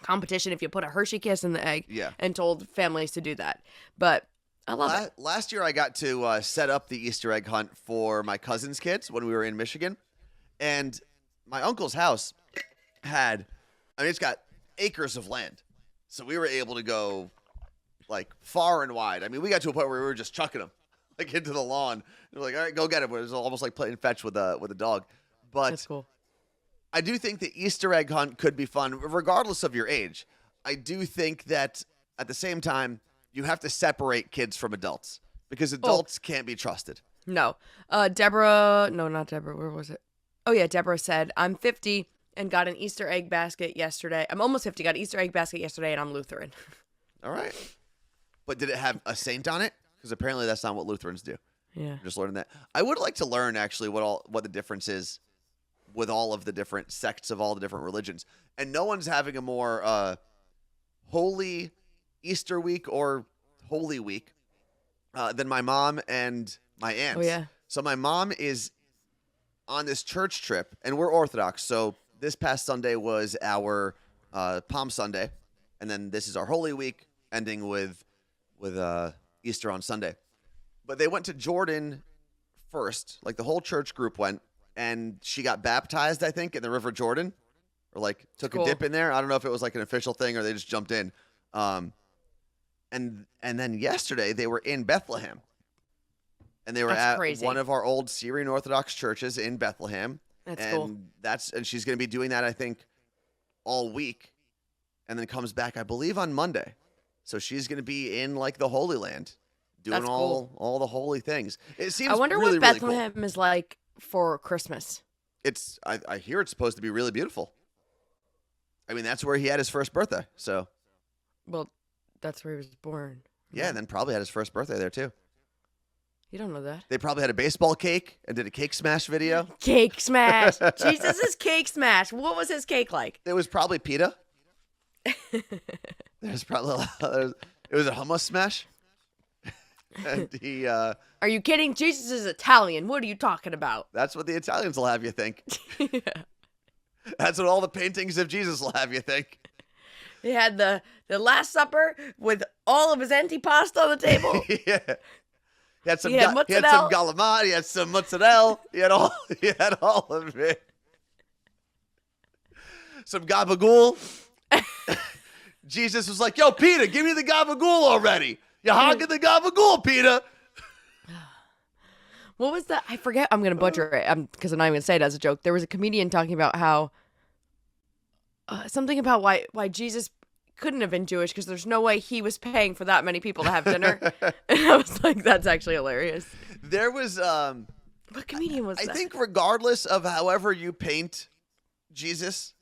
competition if you put a Hershey Kiss in the egg and told families to do that. But I love it. Last year, I got to set up the Easter egg hunt for my cousin's kids when we were in Michigan. And my uncle's house it's got acres of land. So we were able to go like far and wide. I mean, we got to a point where we were just chucking them like into the lawn. We're like, all right, go get it. It was almost like playing fetch with a dog. But that's cool. I do think the Easter egg hunt could be fun, regardless of your age. I do think that at the same time, you have to separate kids from adults because adults can't be trusted. No. Deborah, no, not Deborah. Where was it? Oh, yeah. Deborah said, I'm 50 and got an Easter egg basket yesterday. I'm almost 50, got an Easter egg basket yesterday, and I'm Lutheran. All right. But did it have a saint on it? Because apparently that's not what Lutherans do. Yeah. I'm just learning that. I would like to learn, actually, what the difference is with all of the different sects of all the different religions. And no one's having a more holy Easter week or Holy Week than my mom and my aunts. Oh, yeah. So my mom is on this church trip, and we're Orthodox. So this past Sunday was our Palm Sunday, and then this is our Holy Week, ending with Easter on Sunday. But they went to Jordan first. Like the whole church group went. And she got baptized, I think, in the River Jordan, or like took a dip in there. I don't know if it was like an official thing or they just jumped in. And then yesterday they were in Bethlehem, and they were at one of our old Syrian Orthodox churches in Bethlehem. That's cool. And she's going to be doing that, I think, all week, and then comes back, I believe, on Monday. So she's going to be in like the Holy Land, doing all the holy things. It seems. I wonder really, what Bethlehem really cool. is like for Christmas. I hear it's supposed to be really beautiful. I mean, that's where he had his first birthday. So, well, that's where he was born. Yeah, and then probably had his first birthday there too. You don't know that. They probably had a baseball cake and did a cake smash video. Cake smash. Jesus' cake smash. What was his cake like? It was probably pita. There's probably it was a hummus smash. And he Are you kidding? Jesus is Italian. What are you talking about? That's what the Italians will have you think. Yeah. That's what all the paintings of Jesus will have you think. He had the Last Supper with all of his antipasta on the table. Yeah. He had some mozzarella. galamati, he had some mozzarella. He had all of it. Some gabagool. Jesus was like, yo, Peter, give me the gabagool already. You're hogging the gabagool, Peter. What was that? I forget. I'm going to butcher it because I'm not even going to say it as a joke. There was a comedian talking about how something about why Jesus couldn't have been Jewish because there's no way he was paying for that many people to have dinner. And I was like, that's actually hilarious. There was what comedian was that? I think regardless of however you paint Jesus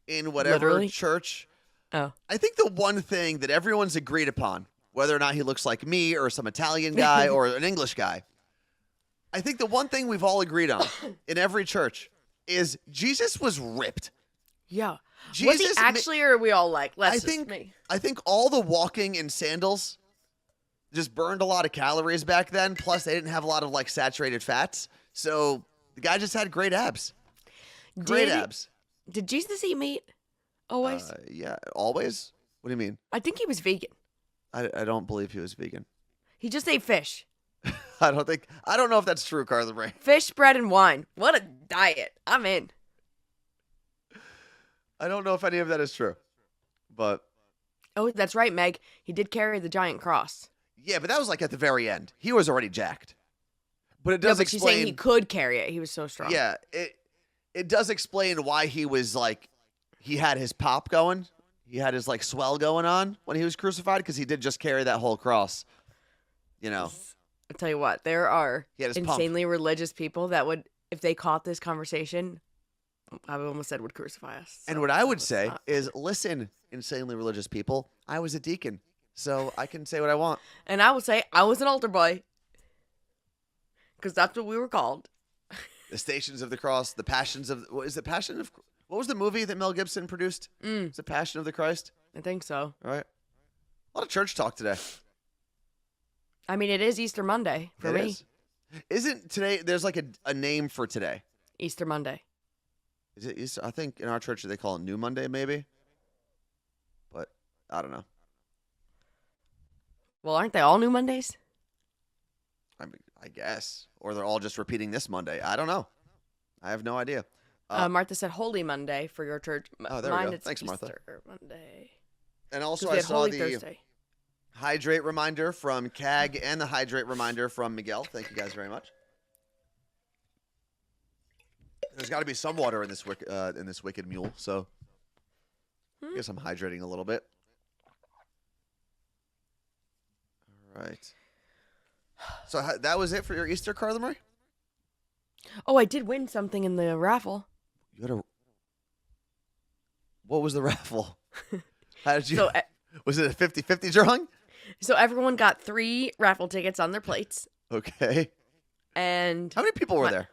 in whatever church, I think the one thing that everyone's agreed upon, whether or not he looks like me or some Italian guy or an English guy, I think the one thing we've all agreed on in every church is Jesus was ripped. Yeah. Jesus, was he actually, or are we all like, I think all the walking in sandals just burned a lot of calories back then. Plus, they didn't have a lot of like saturated fats. So the guy just had great abs. Great abs. Did Jesus eat meat? Always? Yeah, always? What do you mean? I think he was vegan. I don't believe he was vegan. He just ate fish. I don't know if that's true, Carla Ray. Fish, bread, and wine. What a diet. I'm in. I don't know if any of that is true. But oh, that's right, Meg. He did carry the giant cross. Yeah, but that was like at the very end. He was already jacked. But it does explain. She's saying he could carry it. He was so strong. Yeah, it does explain why he was like, he had his pop going. He had his like swell going on when he was crucified because he did just carry that whole cross. You know. I'll tell you what, there are insanely pump. Religious people that would, if they caught this conversation, I almost said would crucify us. So and what I would say is, listen, insanely religious people, I was a deacon, so I can say what I want. And I would say I was an altar boy because that's what we were called. The Stations of the Cross, the Passions of, what was the movie that Mel Gibson produced? It's the Passion of the Christ? I think so. All right. A lot of church talk today. I mean, it is Easter Monday for me. Isn't today, there's like a name for today. Easter Monday. Is it Easter? I think in our church they call it New Monday maybe. But I don't know. Well, aren't they all New Mondays? I mean, I guess. Or they're all just repeating this Monday. I don't know. I have no idea. Martha said Holy Monday for your church. Oh, there we go. Thanks, Martha. Easter Monday. And also I saw the Thursday. Hydrate reminder from CAG and the Hydrate reminder from Miguel. Thank you guys very much. There's got to be some water in this wicked mule, so I guess I'm hydrating a little bit. All right. So that was it for your Easter, Carla Marie? Oh, I did win something in the raffle. What was the raffle? How did you? Was it a 50-50 drawing? So everyone got 3 raffle tickets on their plates. Okay. And how many people were there?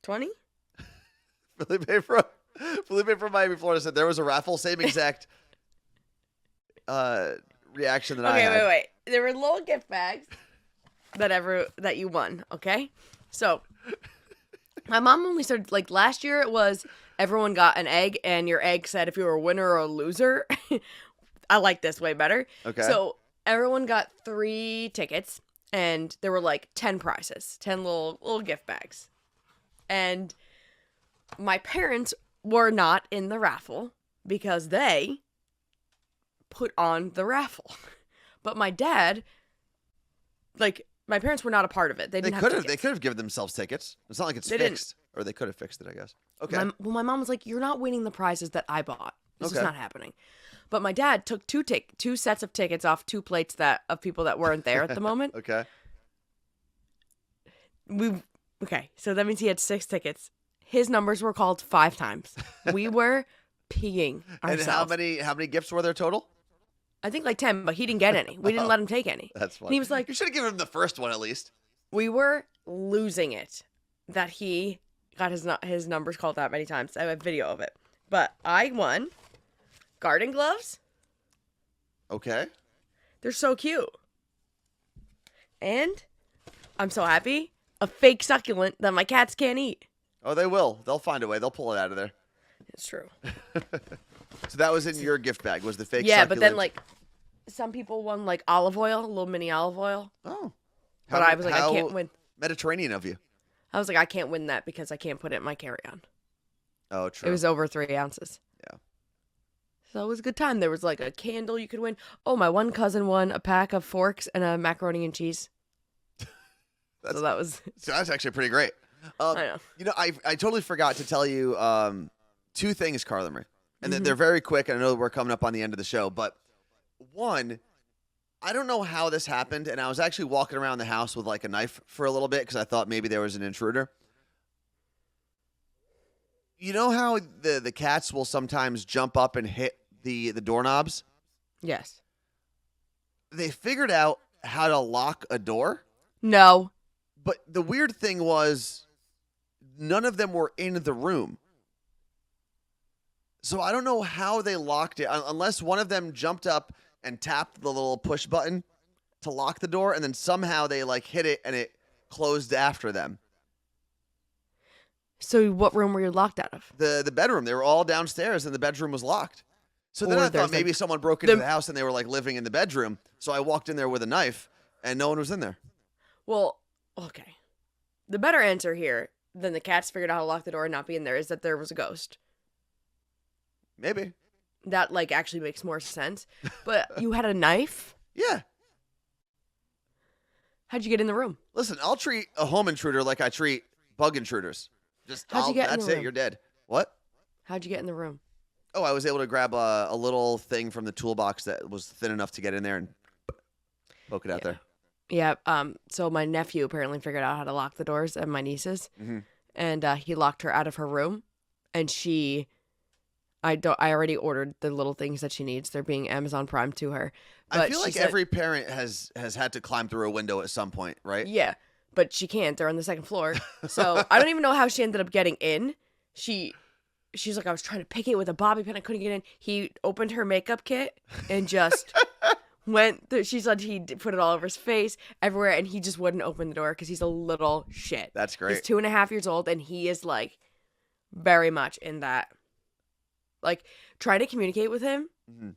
20? Felipe from Miami, Florida said there was a raffle. Same exact reaction that I had. Okay, wait. There were little gift bags that you won. Okay, so my mom only started like last year. It was everyone got an egg, and your egg said if you were a winner or a loser. I like this way better. Okay. So everyone got 3 tickets, and there were like 10 prizes, 10 little gift bags. And my parents were not in the raffle because they put on the raffle. But my dad, like, my parents were not a part of it. They could have given themselves tickets. It's not like it's fixed. Or they could have fixed it, I guess. Okay. My mom was like, you're not winning the prizes that I bought. This is not happening. But my dad took 2 sets of tickets off 2 plates of people that weren't there at the moment. Okay. Okay, so that means he had 6 tickets. His numbers were called 5 times. We were peeing ourselves. And how many gifts were there total? I think like 10, but he didn't get any. We didn't let him take any. That's funny. And he was like, you should have given him the first one at least. We were losing it that he got his numbers called that many times. I have a video of it. But I won garden gloves. Okay. They're so cute. And I'm so happy. A fake succulent that my cats can't eat. Oh, they will. They'll find a way. They'll pull it out of there. It's true. So that was in your gift bag, was the fake succulent? Yeah, but then, like, some people won, like, olive oil, a little mini olive oil. Oh. But I was like, I can't win. Mediterranean of you. I was like, I can't win that because I can't put it in my carry-on. Oh, true. It was over 3 ounces. Yeah. So it was a good time. There was, like, a candle you could win. Oh, my one cousin won a pack of forks and a macaroni and cheese. So that's actually pretty great. I know. You know, I totally forgot to tell you 2 things, Carla Marie. And they're very quick. And I know we're coming up on the end of the show. But one, I don't know how this happened. And I was actually walking around the house with like a knife for a little bit because I thought maybe there was an intruder. You know how the cats will sometimes jump up and hit the doorknobs? Yes. They figured out how to lock a door. No. But the weird thing was none of them were in the room. So I don't know how they locked it unless one of them jumped up and tapped the little push button to lock the door, and then somehow they like hit it and it closed after them. So what room were you locked out of? The bedroom. They were all downstairs and the bedroom was locked. So then I thought maybe someone broke into the house and they were like living in the bedroom. So I walked in there with a knife and no one was in there. Well, okay. The better answer here than the cats figured out how to lock the door and not be in there is that there was a ghost. Maybe. That like actually makes more sense. But you had a knife? Yeah. How'd you get in the room? Listen, I'll treat a home intruder like I treat bug intruders. How'd you get in the room? That's it. You're dead. What? How'd you get in the room? Oh, I was able to grab a little thing from the toolbox that was thin enough to get in there and poke it out there. Yeah. So my nephew apparently figured out how to lock the doors at my niece's, and he locked her out of her room, and I already ordered the little things that she needs. They're being Amazon Prime to her. But I feel like every parent has had to climb through a window at some point, right? Yeah, but she can't. They're on the second floor. So I don't even know how she ended up getting in. She's like, I was trying to pick it with a bobby pin. I couldn't get in. He opened her makeup kit and just she said he put it all over his face, everywhere, and he just wouldn't open the door because he's a little shit. That's great. He's 2.5 years old, and he is like very much in that. Like, trying to communicate with him. Mm-hmm.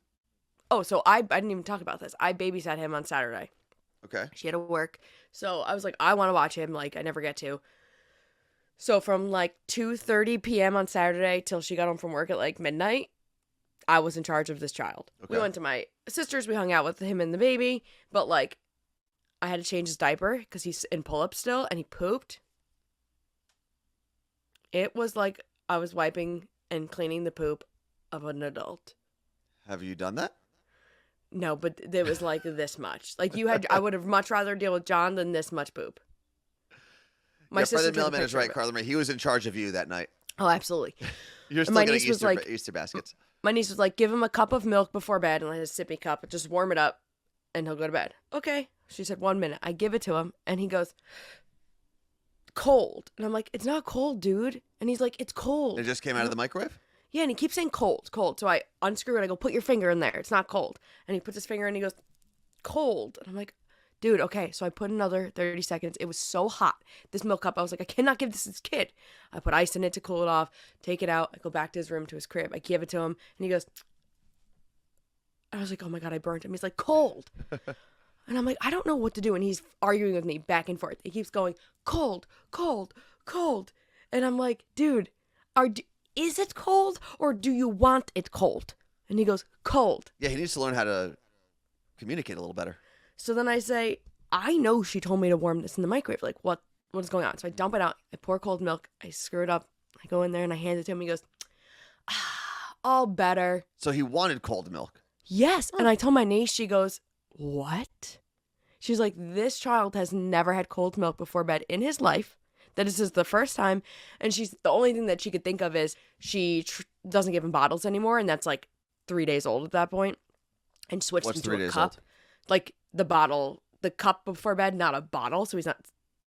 Oh, so I didn't even talk about this. I babysat him on Saturday. Okay. She had to work. So I was like, I want to watch him. Like, I never get to. So from like 2:30 p.m. on Saturday till she got home from work at like midnight, I was in charge of this child. Okay. We went to my sister's. We hung out with him and the baby. But like, I had to change his diaper because he's in pull-up still, and he pooped. It was like I was wiping and cleaning the poop of an adult. Have you done that? No, but it was like this much. Like I would have much rather deal with John than this much poop. My sister Millman is right, Carla Marie. He was in charge of you that night. Oh, absolutely. You're still getting Easter baskets. My niece was like, give him a cup of milk before bed and let his sippy cup, just warm it up, and he'll go to bed. Okay. She said 1 minute. I give it to him, and he goes, cold. And I'm like, it's not cold, dude. And he's like, it's cold. It just came out of the microwave? Yeah, and he keeps saying cold, cold. So I unscrew it. I go, put your finger in there. It's not cold. And he puts his finger in and he goes, cold. And I'm like, dude, okay. So I put another 30 seconds. It was so hot. This milk cup, I was like, I cannot give this kid. I put ice in it to cool it off, take it out. I go back to his room, to his crib. I give it to him. And he goes, I was like, oh my God, I burnt him. He's like, cold. And I'm like, I don't know what to do. And he's arguing with me back and forth. He keeps going, cold, cold, cold. And I'm like, dude, is it cold or do you want it cold? And he goes, cold. Yeah, he needs to learn how to communicate a little better. So then I say, I know she told me to warm this in the microwave. Like, what is going on? So I dump it out. I pour cold milk. I screw it up. I go in there and I hand it to him. He goes, all better. So he wanted cold milk. Yes. And I told my niece, she goes, what? She's like, this child has never had cold milk before bed in his life. That this is the first time. And the only thing that she could think of is she doesn't give him bottles anymore. And that's like 3 days old at that point. And switched into a cup. Old? Like the cup before bed, not a bottle. So he's not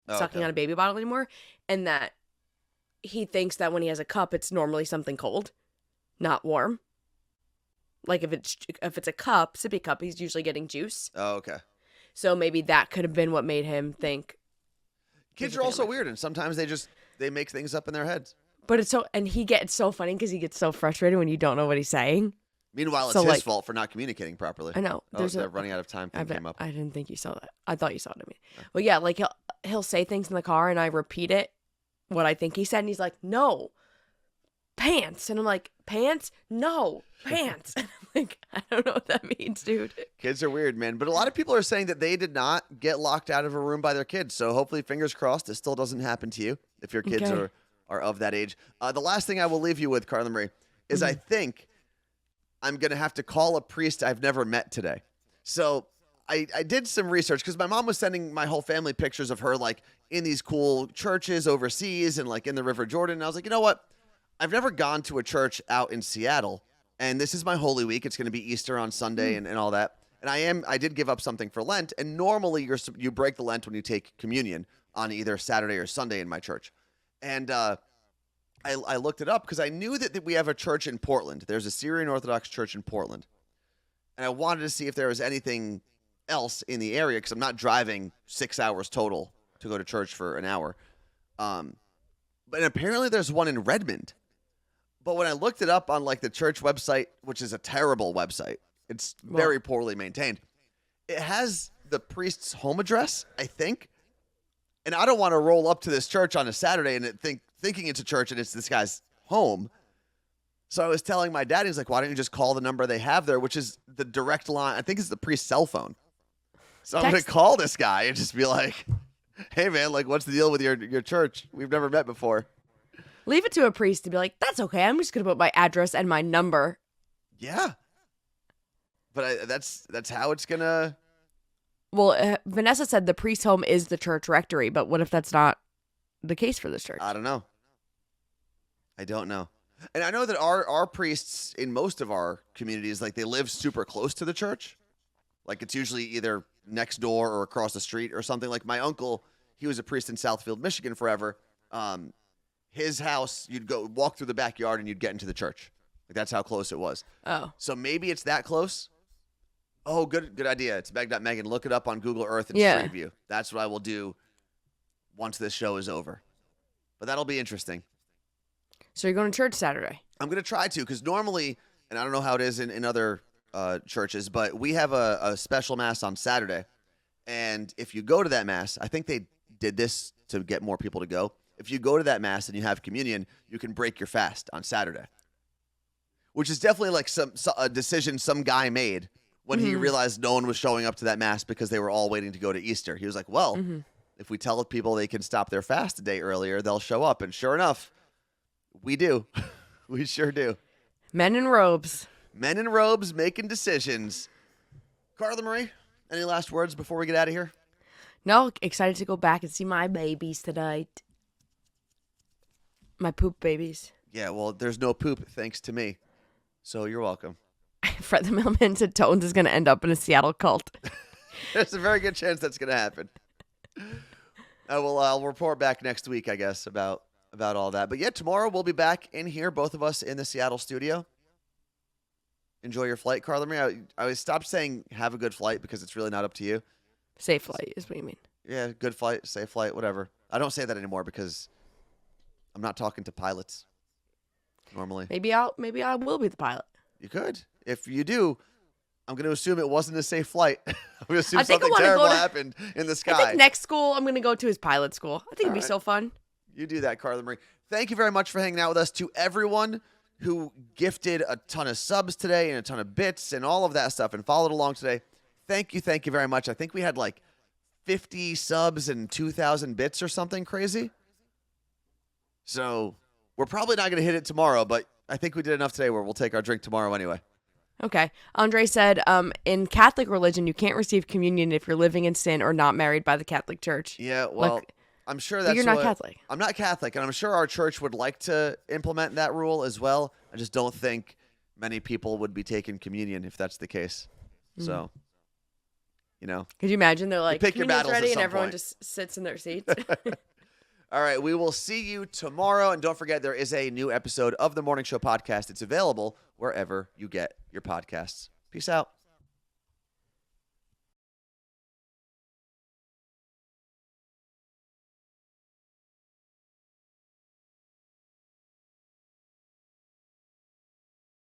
sucking on a baby bottle anymore. And that he thinks that when he has a cup, it's normally something cold, not warm. Like if it's a cup, sippy cup, he's usually getting juice. Oh, okay. So maybe that could have been what made him think. Kids are also weird, and sometimes they make things up in their heads. But he gets so funny because he gets so frustrated when you don't know what he's saying. Meanwhile, it's his fault for not communicating properly. I know. They're running out of time. Came up. I didn't think you saw that. I thought you saw it. Well, yeah, like he'll say things in the car, and I repeat it, what I think he said, and he's like, "No, pants," and I'm like, "Pants? No, pants." And I'm like, I don't know what that means, dude. Kids are weird, man. But a lot of people are saying that they did not get locked out of a room by their kids. So hopefully, fingers crossed, it still doesn't happen to you if your kids are of that age. The last thing I will leave you with, Carla Marie, is I think I'm going to have to call a priest I've never met today. So I did some research because my mom was sending my whole family pictures of her like in these cool churches overseas and like in the River Jordan. And I was like, you know what? I've never gone to a church out in Seattle. And this is my Holy Week. It's going to be Easter on Sunday and all that. And I did give up something for Lent, and normally you break the Lent when you take communion on either Saturday or Sunday in my church. And I looked it up because I knew that we have a church in Portland. There's a Syrian Orthodox church in Portland. And I wanted to see if there was anything else in the area because I'm not driving 6 hours total to go to church for an hour. But apparently there's one in Redmond. But when I looked it up on like the church website, which is a terrible website, it's very poorly maintained. It has the priest's home address, I think. And I don't want to roll up to this church on a Saturday and thinking it's a church and it's this guy's home. So I was telling my dad, he's like, why don't you just call the number they have there, which is the direct line. I think it's the priest's cell phone. So I'm going to call this guy and just be like, hey, man, like, what's the deal with your church? We've never met before. Leave it to a priest to be like, that's okay. I'm just going to put my address and my number. Yeah. But that's how it's going to. Well, Vanessa said the priest's home is the church rectory, but what if that's not the case for this church? I don't know. And I know that our priests in most of our communities, like they live super close to the church. Like it's usually either next door or across the street or something. Like my uncle, he was a priest in Southfield, Michigan forever. His house, you'd go walk through the backyard and you'd get into the church. Like that's how close it was. Oh. So maybe it's that close. Oh, good idea. It's Meg.Megan. Look it up on Google Earth and Street View. That's what I will do once this show is over. But that'll be interesting. So you're going to church Saturday? I'm going to try to, because normally, and I don't know how it is in other churches, but we have a special mass on Saturday. And if you go to that mass, I think they did this to get more people to go. If you go to that mass and you have communion, you can break your fast on Saturday, which is definitely like a decision some guy made when he realized no one was showing up to that mass because they were all waiting to go to Easter. He was like, well, if we tell people they can stop their fast a day earlier, they'll show up. And sure enough, we do. We sure do. Men in robes. Men in robes making decisions. Carla Marie, any last words before we get out of here? No, excited to go back and see my babies tonight. My poop babies. Yeah, well, there's no poop thanks to me. So you're welcome. Fred the Mailman said Tones is going to end up in a Seattle cult. There's a very good chance that's going to happen. I'll report back next week, I guess, about all that. But yeah, tomorrow we'll be back in here, both of us in the Seattle studio. Enjoy your flight, Carla Marie. I stopped saying have a good flight because it's really not up to you. Safe flight is what you mean. Yeah, good flight, safe flight, whatever. I don't say that anymore because I'm not talking to pilots normally. Maybe I will be the pilot. You could. If you do, I'm going to assume it wasn't a safe flight. I'm going to assume something terrible happened in the sky. I think next school, I'm going to go to his pilot school. I think it'd be so fun. You do that, Carla Marie. Thank you very much for hanging out with us. To everyone who gifted a ton of subs today and a ton of bits and all of that stuff and followed along today, thank you very much. I think we had like 50 subs and 2,000 bits or something crazy. So we're probably not going to hit it tomorrow, but I think we did enough today where we'll take our drink tomorrow anyway. Okay. Andre said, in Catholic religion, you can't receive communion if you're living in sin or not married by the Catholic Church. Yeah, well, I'm sure that's you're not Catholic. I'm not Catholic, and I'm sure our church would like to implement that rule as well. I just don't think many people would be taking communion if that's the case. So, Could you imagine? They're like, pick your battles ready, at some and everyone point. just sits in their seats. All right, we will see you tomorrow. And don't forget, there is a new episode of the Morning Show podcast. It's available wherever you get your podcasts. Peace out.